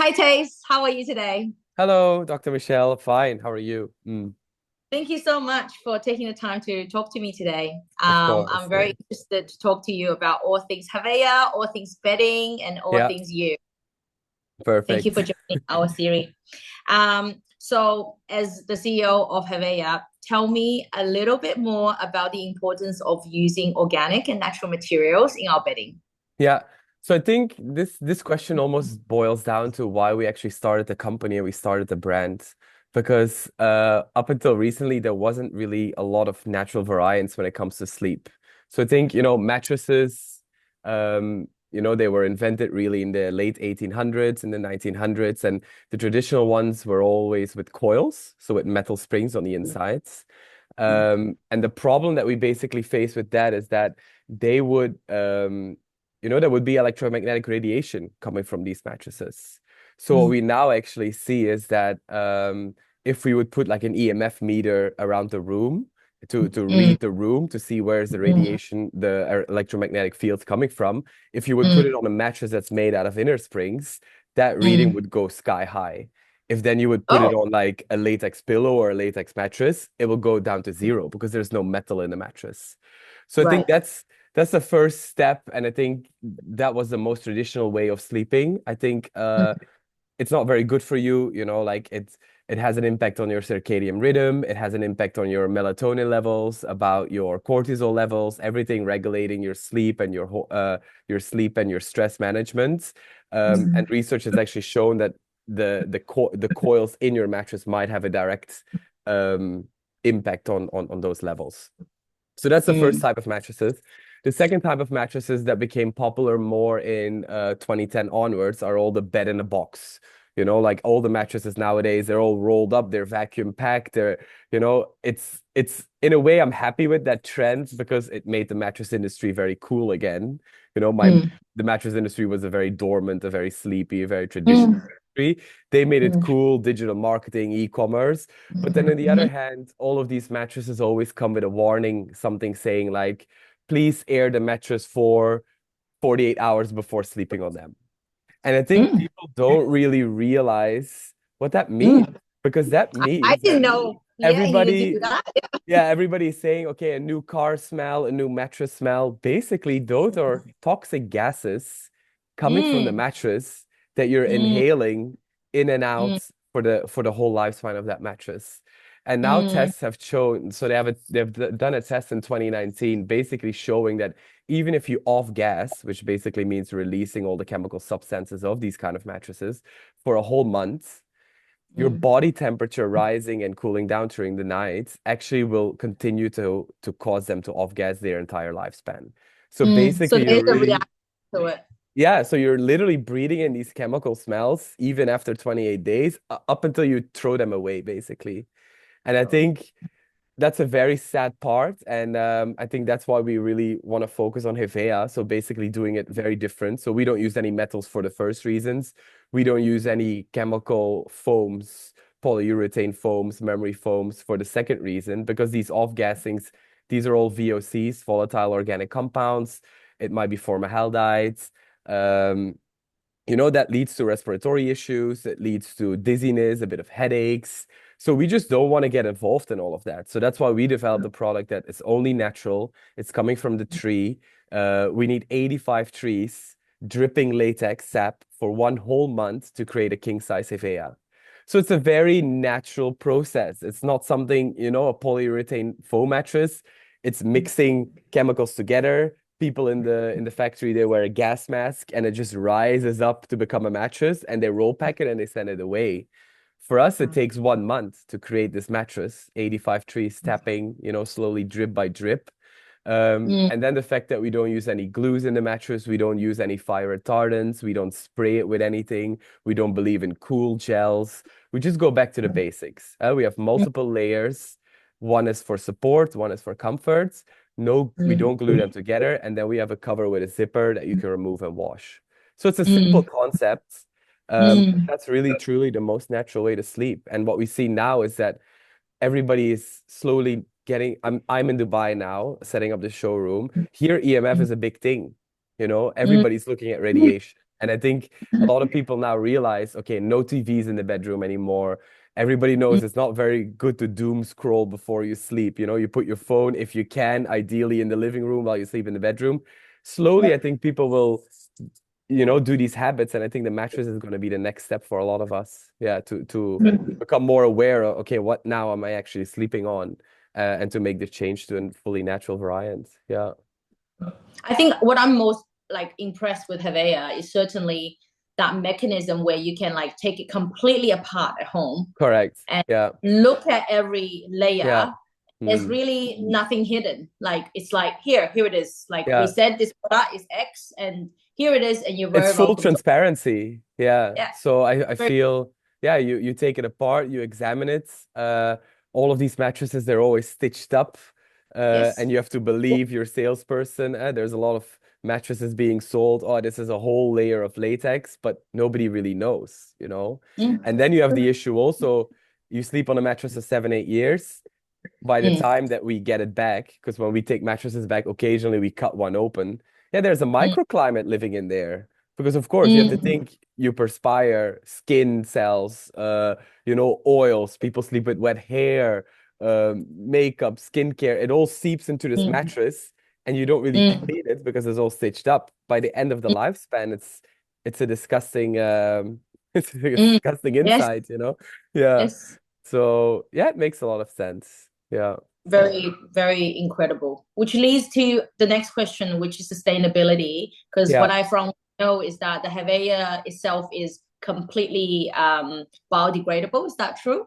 Hi, Tace. How are you today? Hello, Dr. Michelle. Fine. How are you? Thank you so much for taking the time to talk to me today. Of course. I'm Yeah. very interested to talk to you about all things Heveya, all things bedding, and all Yeah, things you. Thank you perfect. for joining our series. So, as the CEO of Heveya, tell me a little bit more about the importance of using organic and natural materials in our bedding. Yeah. So I think this question almost boils down to why we actually started the company and we started the brand. Because up until recently, there wasn't really a lot of natural variants when it comes to sleep. So I think, mattresses, they were invented really in the late 1800s, in the 1900s, and the traditional ones were always with coils, so with metal springs on the insides. And the problem that we basically face with that is that they would there would be electromagnetic radiation coming from these mattresses. So what Mm, we now actually see is that if we would put like an EMF meter around the room to mm, read the room to see where's the mm, radiation, the electromagnetic fields coming from, if you would put it mm. on a mattress that's made out of inner springs, that reading Mm. would go sky high. If then you would put it Oh, on like a latex pillow or a latex mattress, it will go down to zero because there's no metal in the mattress. So I think right. that's the first step, and I think that was the most traditional way of sleeping. I think it's not very good for you, like it has an impact on your circadian rhythm, it has an impact on your melatonin levels, about your cortisol levels, everything regulating your sleep and your stress management. And Mm, research has actually shown that the coils in your mattress might have a direct um, impact on those levels. So that's the first mm, type of mattresses. The second type of mattresses that became popular more in 2010 onwards are all the bed in a box. Like all the mattresses nowadays, they're all rolled up, they're vacuum packed. It's in a way I'm happy with that trend because it made the mattress industry very cool again. mm, The mattress industry was a very dormant, a very sleepy, a very traditional mm, industry. They made it mm, cool, digital marketing, e-commerce. But then on the other mhm. hand, all of these mattresses always come with a warning, something saying like, please air the mattress for 48 hours before sleeping on them. And I think Mm, people don't really realize what that means mm. because that I means that didn't know. Yeah, you do everybody, that. yeah, everybody's saying, okay, a new car smell, a new mattress smell. Basically, those are toxic gases coming from the Mm, mattress that you're mm, inhaling in and mm, out for the whole lifespan of that mattress. And now mm, tests have shown, so they've done a test in 2019, basically showing that even if you off gas, which basically means releasing all the chemical substances of these kind of mattresses for a whole month, your mm, body temperature rising and cooling down during the night actually will continue to cause them to off gas their entire lifespan. So mm. So basically, there's a reaction to it. so you're literally breathing in these chemical smells even after 28 days, up until you throw them away, basically. And I Oh. think that's a very sad part, and I think that's why we really want to focus on Heveya. So basically, doing it very different. So we don't use any metals for the first reasons. We don't use any chemical foams, polyurethane foams, memory foams for the second reason, because these off-gassings, these are all VOCs, volatile organic compounds. It might be formaldehydes. Um, that leads to respiratory issues, it leads to dizziness, a bit of headaches. So we just don't want to get involved in all of that. So that's why we developed a product that is only natural. It's coming from the tree. We need 85 trees, dripping latex sap for one whole month to create a king size Heveya. So it's a very natural process. It's not something, a polyurethane foam mattress. It's mixing chemicals together. People in the factory, they wear a gas mask and it just rises up to become a mattress, and they roll pack it and they send it away. For us, it takes 1 month to create this mattress, 85 trees tapping, slowly drip by drip. Mm, And then the fact that we don't use any glues in the mattress, we don't use any fire retardants, we don't spray it with anything, we don't believe in cool gels. We just go back to the basics. We have mm, multiple layers. One is for support, one is for comfort. No, we mm, don't glue them together. And then we have a cover with a zipper that you can remove and wash. So it's a simple mm, concept. mm, That's really, truly the most natural way to sleep. And what we see now is that everybody is slowly getting. I'm in Dubai now, setting up the showroom. Here, EMF is a big thing. mm, Everybody's looking at mm, radiation. And I think a lot of people now realize, okay, no TVs in the bedroom anymore. Everybody knows it's not very good to doom scroll before you sleep. You know, you put your phone, if you can, ideally in the living room while you sleep in the bedroom. Slowly, I think people will, do these habits, and I think the mattress is going to be the next step for a lot of us. Yeah, to become more aware of, okay, what now am I actually sleeping on, and to make the change to a fully natural variant. Yeah. I think what I'm most like impressed with Heveya is certainly that mechanism where you can like take it completely apart at home Correct. and Yeah. look at every Yeah. layer. There's Mm. really nothing hidden. Like it's like here it is. Like we Yeah. said, this product is X, and here it is, and you're It's very full welcome to. transparency. Yeah. Yeah, So I very, feel, yeah, you take it apart, you examine it. All of these mattresses, they're always stitched up. yes. And you have to believe your salesperson. There's a lot of mattresses being sold. Oh, this is a whole layer of latex, but nobody really knows. Mm, And then you have the issue also, you sleep on a mattress for 7, 8 years. By the mm, time that we get it back, because when we take mattresses back, occasionally we cut one open. Yeah, there's a mm, microclimate living in there. Because of course you have to mm, think you perspire, skin cells, oils, people sleep with wet hair, makeup, skincare, it all seeps into this mm, mattress and you don't really mm, clean it because it's all stitched up. By the end of the mm, lifespan, it's a disgusting it's a mm. disgusting Yes, insight. Yeah. yes. So yeah, it makes a lot of sense. Yeah. Very, very incredible. Which leads to the next question, which is sustainability. Because Yeah. what I from know is that the Heveya itself is completely biodegradable. Is that true?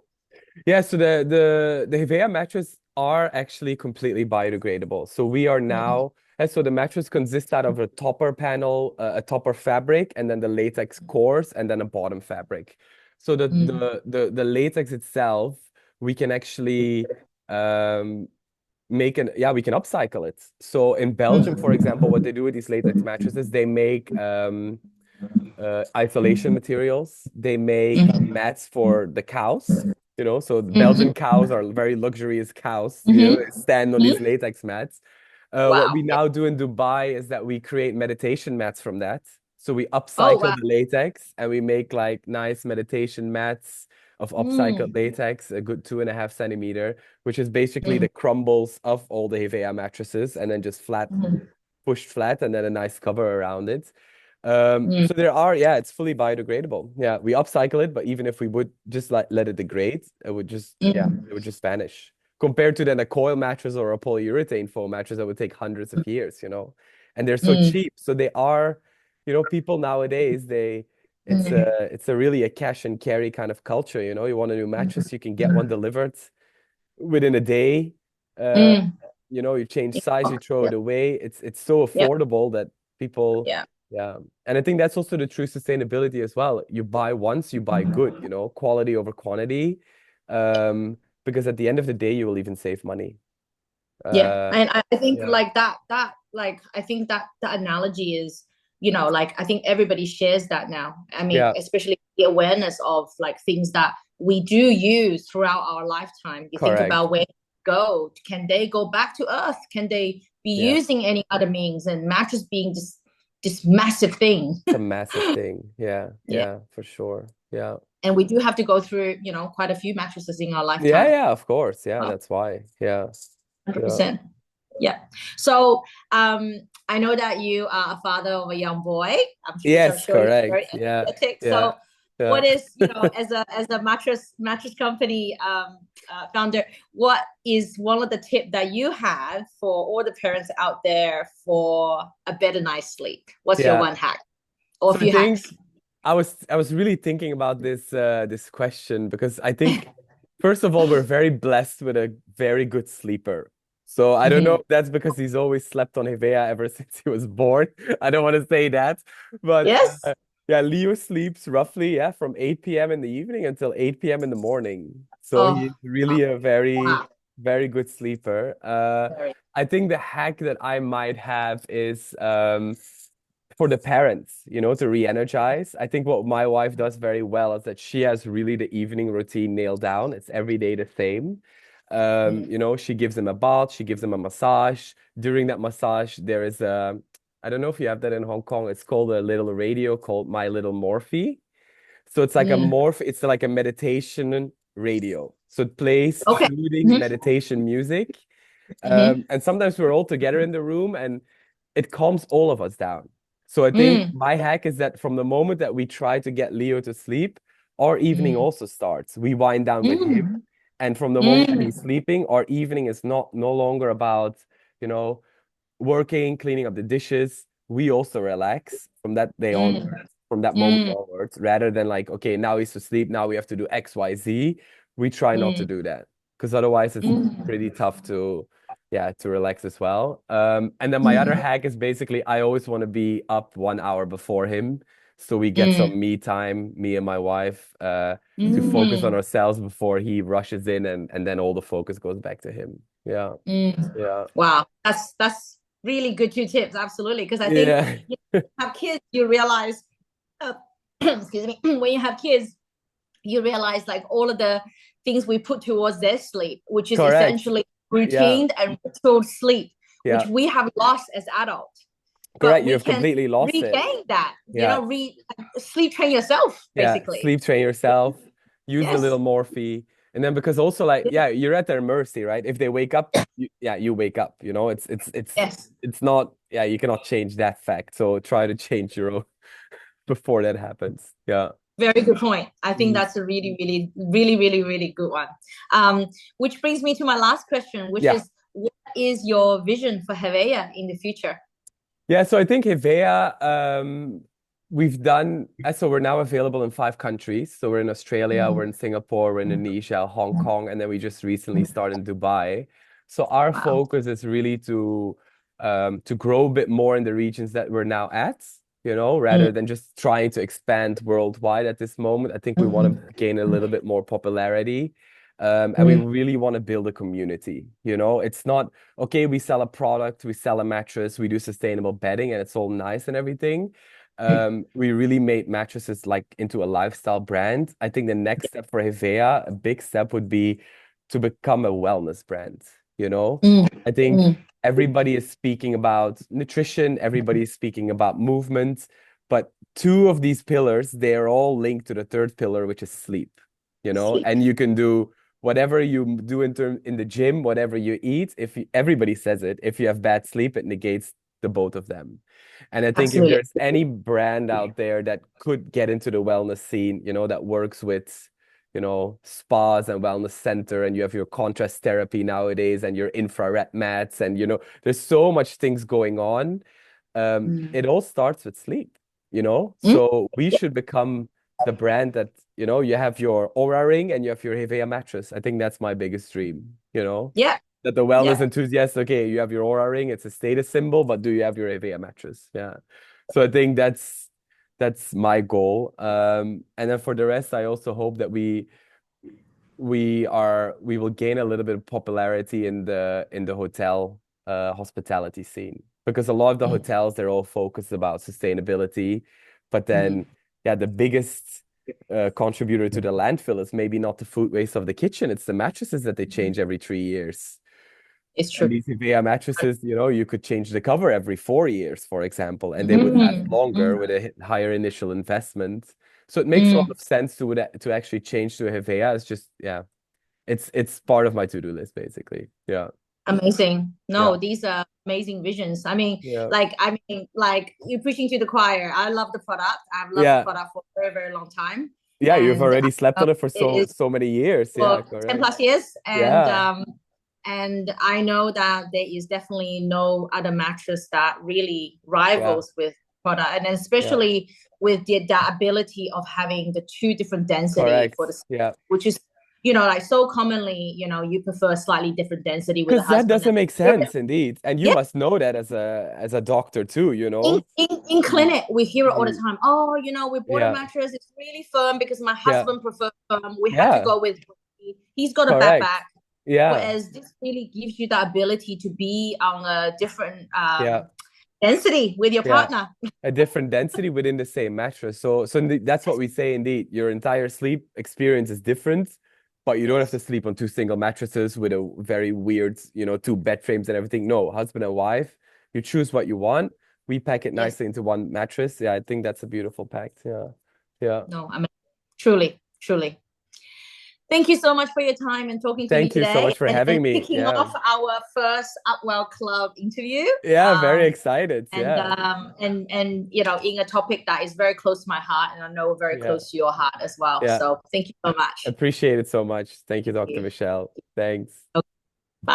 Yeah, so the Heveya mattress are actually completely biodegradable. So we are Mm, now, and so the mattress consists out of a topper panel, a topper fabric, and then the latex cores, and then a bottom fabric. So the mm, the the the latex itself, we can actually um we can upcycle it. So in Belgium, for mm, example, what they do with these latex mattresses, they make isolation materials. They make mm, mats for the cows. So the mm, Belgian cows are very luxurious cows. They mm, stand on these mm. latex mats. What Wow. we now do in Dubai is that we create meditation mats from that. So we Oh, upcycle wow. the latex and we make like nice meditation mats of upcycled Mm, latex, a good 2.5 centimeter, which is basically mm, the crumbles of all the Heveya mattresses and then just mm, pushed flat and then a nice cover around it. mm, So it's fully biodegradable. Yeah, we upcycle it, but even if we would just like let it degrade, mm, it would just vanish. Compared to then a coil mattress or a polyurethane foam mattress that would take hundreds of years. And they're so mm, cheap. So they are, people nowadays, mm, it's a really a cash and carry kind of culture. You want a new mattress, you can get one delivered within a day. Uh, mm. you change size, you throw Yeah, it away. It's so yeah, affordable that people, yeah. yeah. And I think that's also the true sustainability as well. You buy once, you buy good, quality over quantity. Because at the end of the day, you will even save money. Yeah, Uh, and I think yeah, like that like I think that analogy is, like I think everybody shares that now. I mean, yeah, especially the awareness of like things that we do use throughout our lifetime. You think correct. about where they go, can they go back to Earth? Can they be Yeah, using any other means? And mattress being this massive thing. it's a massive thing. Yeah, Yeah, yeah, for sure. Yeah. and we do have to go through quite a few mattresses in our Yeah, lifetime. yeah, of course. Yeah, Well, that's why. Yeah. Yeah. 100%. Yeah. So I know that you are a father of a young boy. Which I'm Yes, sure you're very correct. Yeah. energetic. Yeah. So Yeah. what is, as a mattress company founder, what is one of the tips that you have for all the parents out there for a better night's sleep? What's your Yeah. one hack or a So I few hacks? think I was really thinking about this question because I think first of all we're very blessed with a very good sleeper. So I don't know Mm-hmm. if that's because he's always slept on Heveya ever since he was born. I don't want to say that, but Yes. yeah, Leo sleeps roughly from 8 p.m. in the evening until 8 p.m. in the morning. So Oh, he's really a very wow. very good sleeper. Very. I think the hack that I might have is for the parents, to re-energize. I think what my wife does very well is that she has really the evening routine nailed down. It's every day the same. Mm, She gives them a bath, she gives them a massage. During that massage, there is I don't know if you have that in Hong Kong. It's called a little radio called My Little Morphe. So it's like a Mm. it's like a meditation radio. So it plays Okay. soothing Hmm. meditation music. Hmm. And sometimes we're all together in the room and it calms all of us down. So I think Mm. my hack is that from the moment that we try to get Leo to sleep, our evening Mm. also starts. We wind down with him. Mm. And from the moment that he's Mm. sleeping, our evening is not no longer about, you know, working, cleaning up the dishes. We also relax from that day Mm. onwards, from that moment Mm. onwards, rather than like, okay, now he's asleep, now we have to do X, Y, Z. We try not to Mm. do that because otherwise it's Mm. pretty tough to, yeah, to relax as well. And then my other Mm. hack is basically I always want to be up 1 hour before him. So we get Mm. some me time, me and my wife, to focus on Mm. ourselves before he rushes in and then all the focus goes back to him. Yeah. Mm. Yeah. Wow, that's really good two tips. Absolutely, because I think Yeah. you have kids, you realize, uh, excuse me, when you have kids, you realize like all of the things we put towards their sleep, which is Correct. essentially Yeah. routine and ritual sleep, which Yeah. we have lost as adults. But Correct. You we have can completely lost it. regain that, Yeah. sleep train yourself, Yeah. basically. Sleep train yourself. Use the little Yes. Morphe. And then because also like, yeah, you're at their mercy, right? If they wake up, you wake up, Yes. it's not, yeah, you cannot change that fact. So try to change your own before that happens. Yeah. Very good point. I think Mm. that's a really, really, really, really, really good one. Which brings me to my last question, which Yeah. is, what is your vision for Heveya in the future? Yeah, so I think Heveya, we've done, so we're now available in 5 countries. So we're in Australia, we're Mm. in Singapore, we're in Indonesia, Hong Kong, and then we just recently started in Dubai. So our Wow. focus is really to grow a bit more in the regions that we're now at, Mm. rather than just trying to expand worldwide at this moment. I think we want Mm. to gain a little bit more popularity. And we Mm. really want to build a community. It's not okay, we sell a product, we sell a mattress, we do sustainable bedding, and it's all nice and everything. We really made mattresses like into a lifestyle brand. I think the next step for Heveya, a big step would be to become a wellness brand. Mm. I think Mm. everybody is speaking about nutrition, everybody is speaking about movement, but two of these pillars, they're all linked to the third pillar, which is sleep. Sleep. And you can do whatever you do in the gym, whatever you eat, everybody says it, if you have bad sleep, it negates the both of them. And I think if Absolutely. there's any brand out there that could get into the wellness scene, that works with, spas and wellness center, and you have your contrast therapy nowadays and your infrared mats, and there's so much things going on. Mm. It all starts with sleep, Mm. so we should become the brand that you have your Aura ring and you have your Heveya mattress. I think that's my biggest dream, Yeah. that the wellness Yeah. enthusiast, okay, you have your Aura ring, it's a status symbol, but do you have your Heveya mattress? Yeah. So I think that's my goal. And then for the rest, I also hope that we will gain a little bit of popularity in the hotel hospitality scene, because a lot of the Mm. hotels, they're all focused about sustainability, but Mm. then yeah, the biggest contributor to the landfill is maybe not the food waste of the kitchen, it's the mattresses that they change every 3 years. It's And true. these Heveya mattresses, you could change the cover every 4 years, for example, and they would last Mm. longer Mm. with a higher initial investment. So it makes a lot Mm. of sense to actually change to a Heveya. It's just, yeah, it's part of my to-do list, basically. Yeah. Amazing. Yeah. No, these are amazing visions. I mean, Yeah. like you're preaching to the choir. I love the product. I've loved the Yeah. product for a very, very long time. Yeah, you've And already slept on it for it so is so many years. Yeah, for 10 correct. plus years. Yeah. And I know that there is definitely no other mattress that really Yeah. rivals with product. And Yeah. especially with the ability of having the two different density Correct. for the, Yeah. which is, like so commonly, you prefer slightly different density with a Because that husband. doesn't make sense, indeed. And you Yeah, must know that as a doctor too, in, in Mm, clinic, we hear it all the mm. time. Oh, we bought a Yeah. mattress. It's really firm because my Yeah. husband prefers firm. We had to Yeah. go with, he's got a bad Correct. back. Yeah. Whereas this really gives you the ability to be on a different Yeah. density with your Yeah. partner. A different density within the same mattress. So that's what we say indeed. Your entire sleep experience is different, but you don't have to Yes. sleep on two single mattresses with a very weird, two bed frames and everything. No, husband and wife, you choose what you want, we pack it Yes. nicely into one mattress. Yeah, I think that's a beautiful pack. Yeah. Yeah. No, I mean, truly, truly. Thank you so much for your time and talking to me Thank you so today much for and having me. kicking Yeah. off our first Upwell Club interview. Yeah, very excited. And Yeah. you know, in a topic that is very close to my heart and I know very Yeah. close to your heart as well. Yeah. So thank you so much. Appreciate it so much. Thank you, Dr. Thank Michelle. Thanks. you.